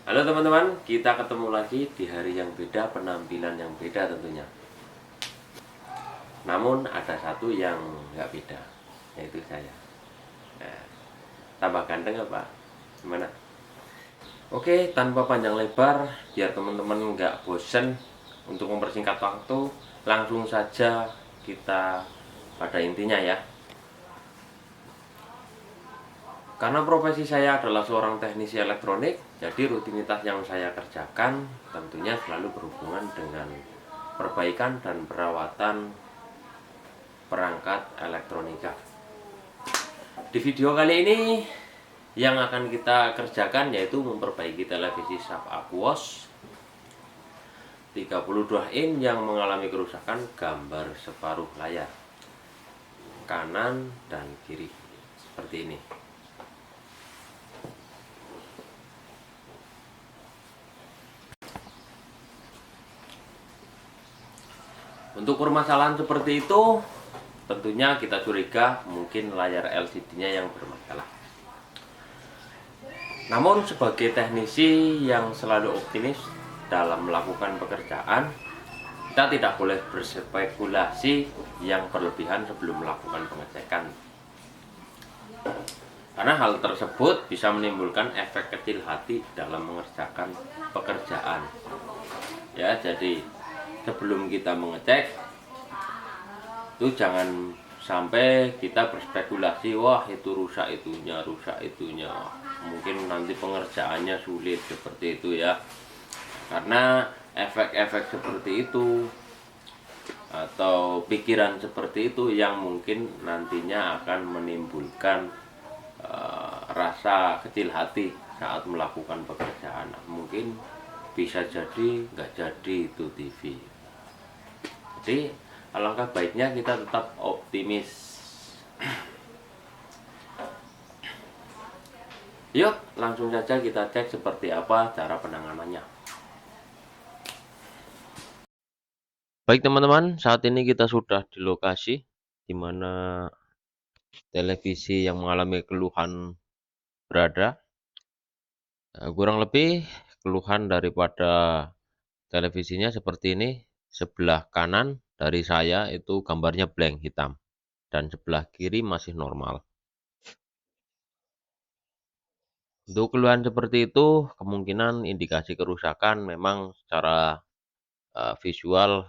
Halo teman-teman, kita ketemu lagi di hari yang beda, penampilan yang beda tentunya. Namun ada satu yang nggak beda, yaitu saya. Nah, tambah ganteng apa? Gimana? Oke, tanpa panjang lebar, biar teman-teman nggak bosen, untuk mempersingkat waktu, langsung saja kita pada intinya ya. Karena profesi saya adalah seorang teknisi elektronik, jadi rutinitas yang saya kerjakan tentunya selalu berhubungan dengan perbaikan dan perawatan perangkat elektronika. Di video kali ini yang akan kita kerjakan yaitu memperbaiki televisi Sharp Aquos 32 in yang mengalami kerusakan gambar separuh layar kanan dan kiri seperti ini. Untuk permasalahan seperti itu, tentunya kita curiga mungkin layar LCD-nya yang bermasalah. Namun sebagai teknisi yang selalu optimis dalam melakukan pekerjaan, kita tidak boleh berspekulasi yang berlebihan sebelum melakukan pengecekan. Karena hal tersebut bisa menimbulkan efek kecil hati dalam mengerjakan pekerjaan. Ya, jadi sebelum kita mengecek itu jangan sampai kita berspekulasi, wah itu rusak itunya, mungkin nanti pengerjaannya sulit seperti itu ya. Karena efek-efek seperti itu atau pikiran seperti itu yang mungkin nantinya akan menimbulkan rasa kecil hati saat melakukan pekerjaan. Mungkin bisa jadi nggak jadi itu TV. Jadi alangkah baiknya kita tetap optimis. Yuk langsung saja kita cek seperti apa cara penanganannya. Baik teman-teman, saat ini kita sudah di lokasi di mana televisi yang mengalami keluhan berada. Kurang lebih keluhan daripada televisinya seperti ini. Sebelah kanan dari saya itu gambarnya blank hitam dan sebelah kiri masih normal. Untuk keluhan seperti itu kemungkinan indikasi kerusakan memang secara visual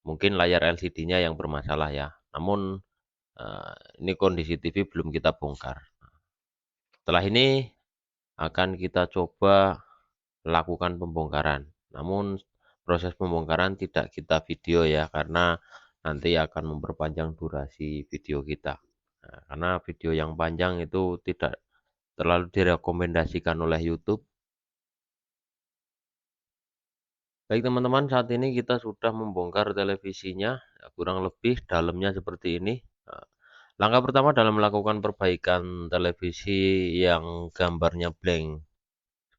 mungkin layar LCD-nya yang bermasalah ya. Namun ini kondisi TV belum kita bongkar. Setelah ini akan kita coba lakukan pembongkaran. Namun proses pembongkaran tidak kita video ya, karena nanti akan memperpanjang durasi video kita. Nah, karena video yang panjang itu tidak terlalu direkomendasikan oleh YouTube. Baik teman-teman, saat ini kita sudah membongkar televisinya, ya, kurang lebih dalamnya seperti ini. Nah, langkah pertama dalam melakukan perbaikan televisi yang gambarnya blank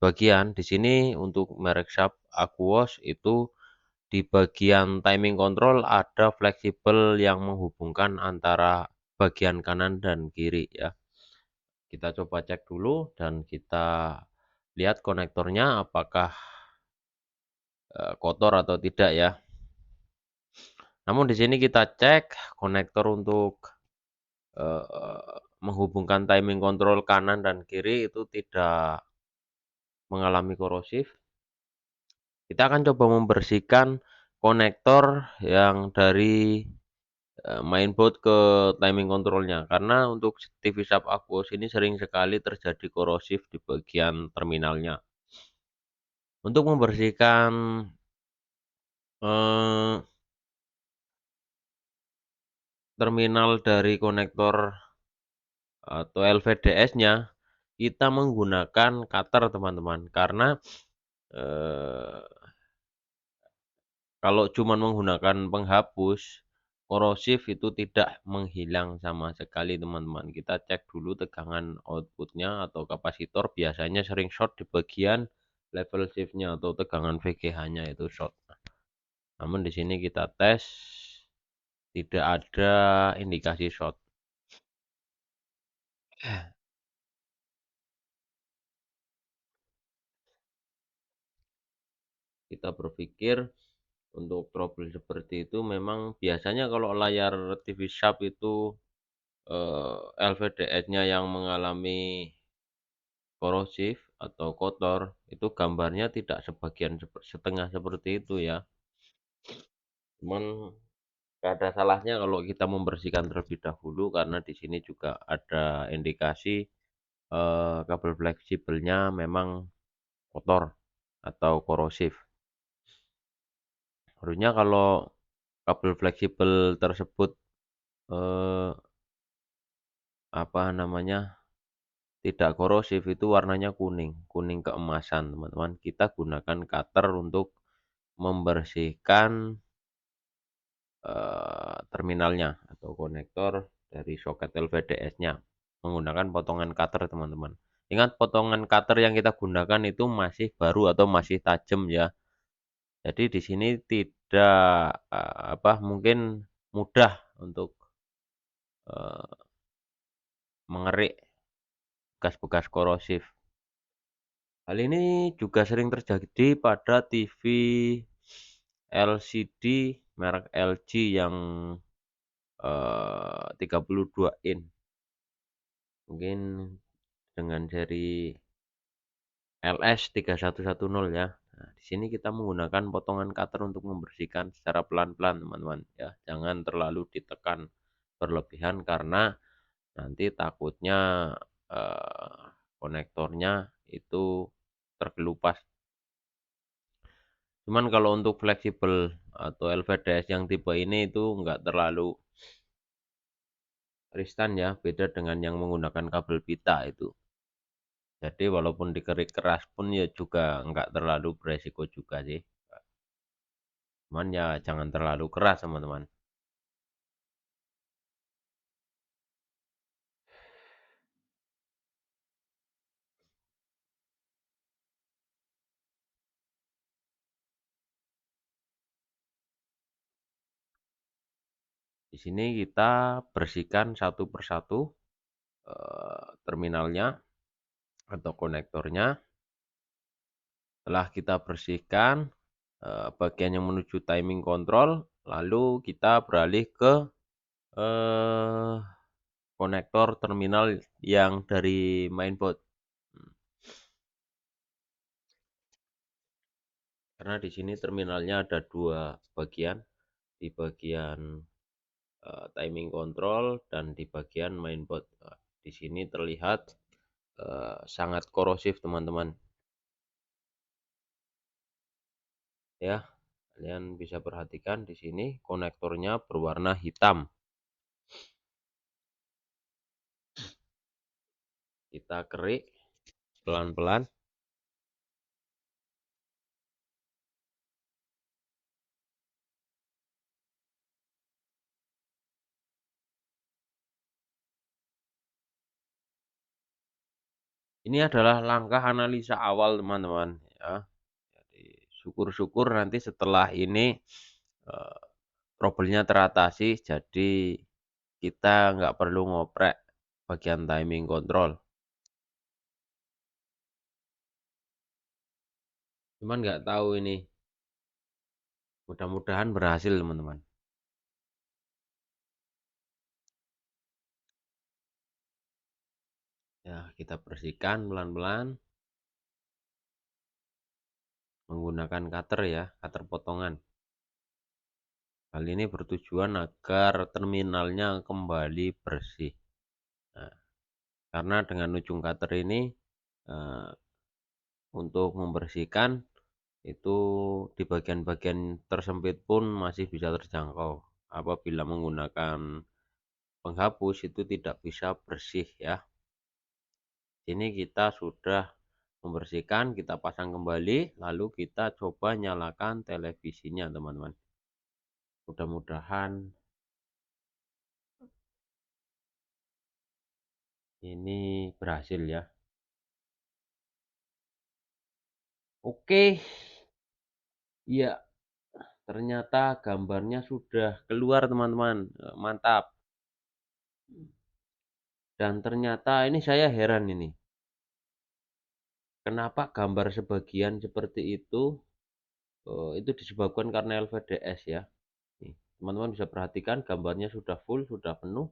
bagian di sini untuk merek Sharp Aquos itu di bagian timing control ada fleksibel yang menghubungkan antara bagian kanan dan kiri ya. Kita coba cek dulu dan kita lihat konektornya apakah kotor atau tidak ya. Namun di sini kita cek konektor untuk menghubungkan timing control kanan dan kiri itu tidak mengalami korosif. Kita akan coba membersihkan konektor yang dari mainboard ke timing controlnya, karena untuk TV Sharp Aquos ini sering sekali terjadi korosif di bagian terminalnya. Untuk membersihkan eh, terminal dari konektor atau LVDS-nya, kita menggunakan cutter teman-teman, karena eh, kalau cuma menggunakan penghapus korosif itu tidak menghilang sama sekali teman-teman. Kita cek dulu tegangan outputnya atau kapasitor, biasanya sering short di bagian level shift-nya atau tegangan VGH-nya itu short. Namun di sini kita tes tidak ada indikasi short. kita berpikir untuk trouble seperti itu memang biasanya kalau layar TV Sharp itu LVDS-nya yang mengalami korosif atau kotor, itu gambarnya tidak setengah seperti itu ya. Cuman nggak ada salahnya kalau kita membersihkan terlebih dahulu karena di sini juga ada indikasi kabel fleksibelnya memang kotor atau korosif. Harusnya kalau kabel fleksibel tersebut eh, apa namanya tidak korosif itu warnanya kuning, kuning keemasan teman-teman. Kita gunakan cutter untuk membersihkan terminalnya atau konektor dari soket LVDS-nya menggunakan potongan cutter teman-teman. Ingat potongan cutter yang kita gunakan itu masih baru atau masih tajam ya. Jadi di sini tidak mungkin mudah untuk eh, mengerik bekas-bekas korosif. Hal ini juga sering terjadi pada TV LCD merek LG yang 32 in. Mungkin dengan seri LS3110 ya. Nah, di sini kita menggunakan potongan cutter untuk membersihkan secara pelan-pelan teman-teman ya. Jangan terlalu ditekan berlebihan karena nanti takutnya eh, konektornya itu terkelupas. Cuman kalau untuk fleksibel atau LVDS yang tipe ini itu enggak terlalu riskan ya, beda dengan yang menggunakan kabel pita itu. Jadi walaupun dikerik keras pun ya juga enggak terlalu beresiko juga sih. Cuman ya jangan terlalu keras teman-teman. Di sini kita bersihkan satu persatu terminalnya atau konektornya. Setelah kita bersihkan bagian yang menuju timing control, lalu kita beralih ke eh, konektor terminal yang dari mainboard. Karena di sini terminalnya ada dua bagian, di bagian timing control dan di bagian mainboard. Nah, di sini terlihat sangat korosif teman-teman. Ya, kalian bisa perhatikan di sini konektornya berwarna hitam. Kita kerik pelan-pelan. Ini adalah langkah analisa awal teman-teman ya. Jadi syukur-syukur nanti setelah ini eh, trouble-nya teratasi, jadi kita nggak perlu ngoprek bagian timing control. Cuman nggak tahu ini, mudah-mudahan berhasil teman-teman. Ya, kita bersihkan pelan-pelan menggunakan cutter ya, cutter potongan. Hal ini bertujuan agar terminalnya kembali bersih. Nah, karena dengan ujung cutter ini eh, untuk membersihkan itu di bagian-bagian tersempit pun masih bisa terjangkau. Apabila menggunakan penghapus itu tidak bisa bersih ya. Ini kita sudah membersihkan, kita pasang kembali, lalu kita coba nyalakan televisinya teman-teman. Mudah-mudahan ini berhasil ya. Oke, ya ternyata gambarnya sudah keluar teman-teman. Mantap. Dan ternyata ini saya heran ini. Kenapa gambar sebagian seperti itu itu disebabkan karena LVDS ya. Nih, teman-teman bisa perhatikan gambarnya sudah full, sudah penuh.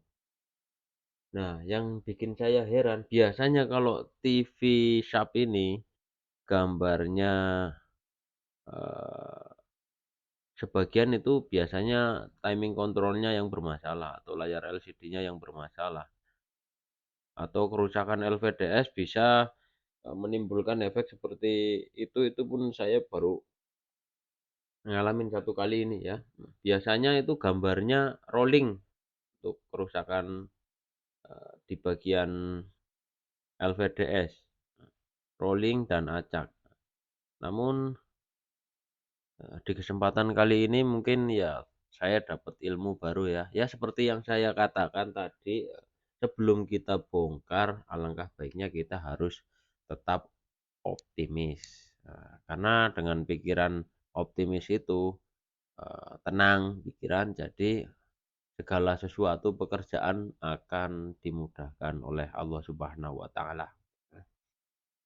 Nah, yang bikin saya heran, biasanya kalau TV Sharp ini gambarnya eh, sebagian itu biasanya timing kontrolnya yang bermasalah atau layar LCD-nya yang bermasalah atau kerusakan LVDS bisa menimbulkan efek seperti itu pun saya baru ngalamin satu kali ini ya. Biasanya itu gambarnya rolling untuk kerusakan di bagian LVDS, rolling dan acak. Namun di kesempatan kali ini mungkin ya saya dapat ilmu baru ya. Ya seperti yang saya katakan tadi, sebelum kita bongkar, alangkah baiknya kita harus tetap optimis. Karena dengan pikiran optimis itu tenang pikiran, jadi segala sesuatu pekerjaan akan dimudahkan oleh Allah Subhanahu wa taala.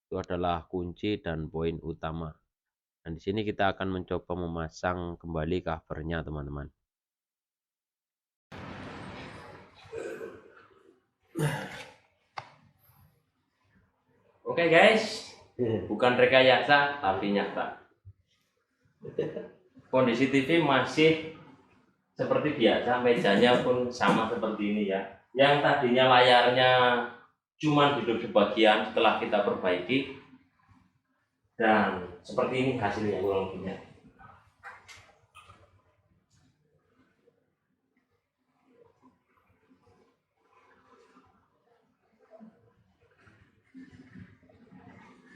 Itu adalah kunci dan poin utama. Dan di sini kita akan mencoba memasang kembali covernya, teman-teman. Oke guys, bukan rekayasa tapi nyata. Kondisi TV masih seperti biasa, mejanya pun sama seperti ini ya. Yang tadinya layarnya cuma hidup sebagian setelah kita perbaiki, dan seperti ini hasilnya kurang lebihnya.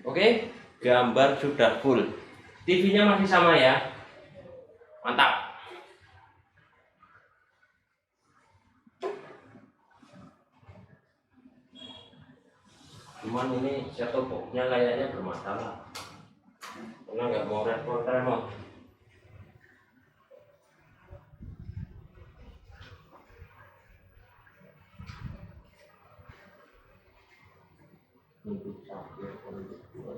Oke, gambar sudah full. TV-nya masih sama ya. Mantap. Cuman ini set-top box-nya kayaknya bermasalah. Karena nggak mau respon remote. Untuk satu, untuk dua.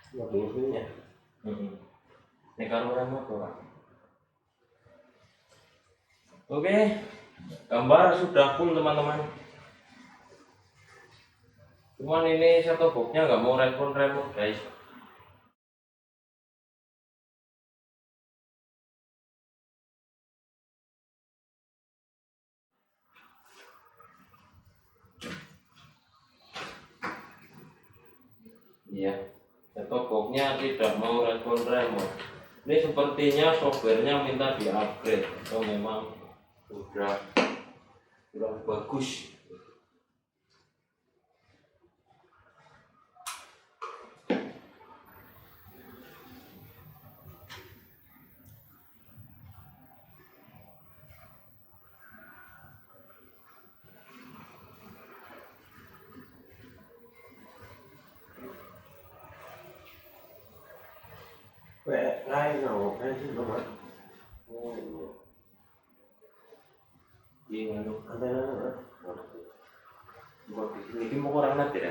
Mobilnya. Ini kalau remote orang. Oke, gambar sudah full teman-teman. Cuman ini set-top box-nya nggak mau respon remote guys. Iya, set-top box-nya tidak mau respon remote. Ini sepertinya softwarenya minta di-upgrade atau memang udah kurang bagus. Lain nào hay chứ không ạ? Iya, ada ini mau orang nanti ya,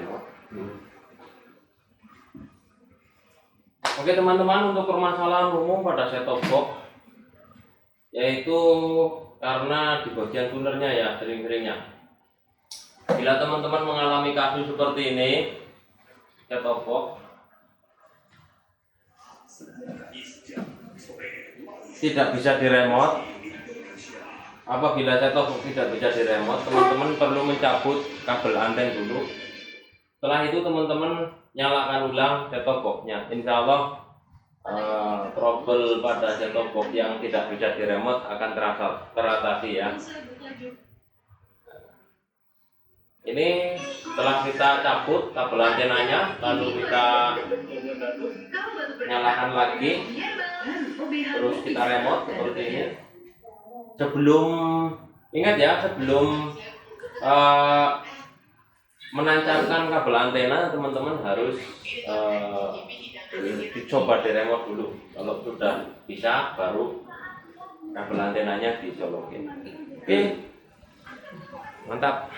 Oke teman-teman, untuk permasalahan umum pada set-top box yaitu karena di bagian tunernya ya, sering-seringnya. Bila teman-teman mengalami kasus seperti ini, set-top box tidak bisa diremote. Apabila set-top box tidak bisa diremote, teman-teman perlu mencabut kabel anten dulu. Setelah itu teman-teman nyalakan ulang set-top box-nya. Insya Allah trouble pada set-top box yang tidak bisa diremote akan teratasi ya. Ini setelah kita cabut kabel antenanya, lalu kita nyalakan lagi, terus kita remote seperti ini. Sebelum ingat ya, sebelum menancapkan kabel antena, teman-teman harus dicoba di remote dulu. Kalau sudah bisa, baru kabel antenanya disolokin. Oke, mantap.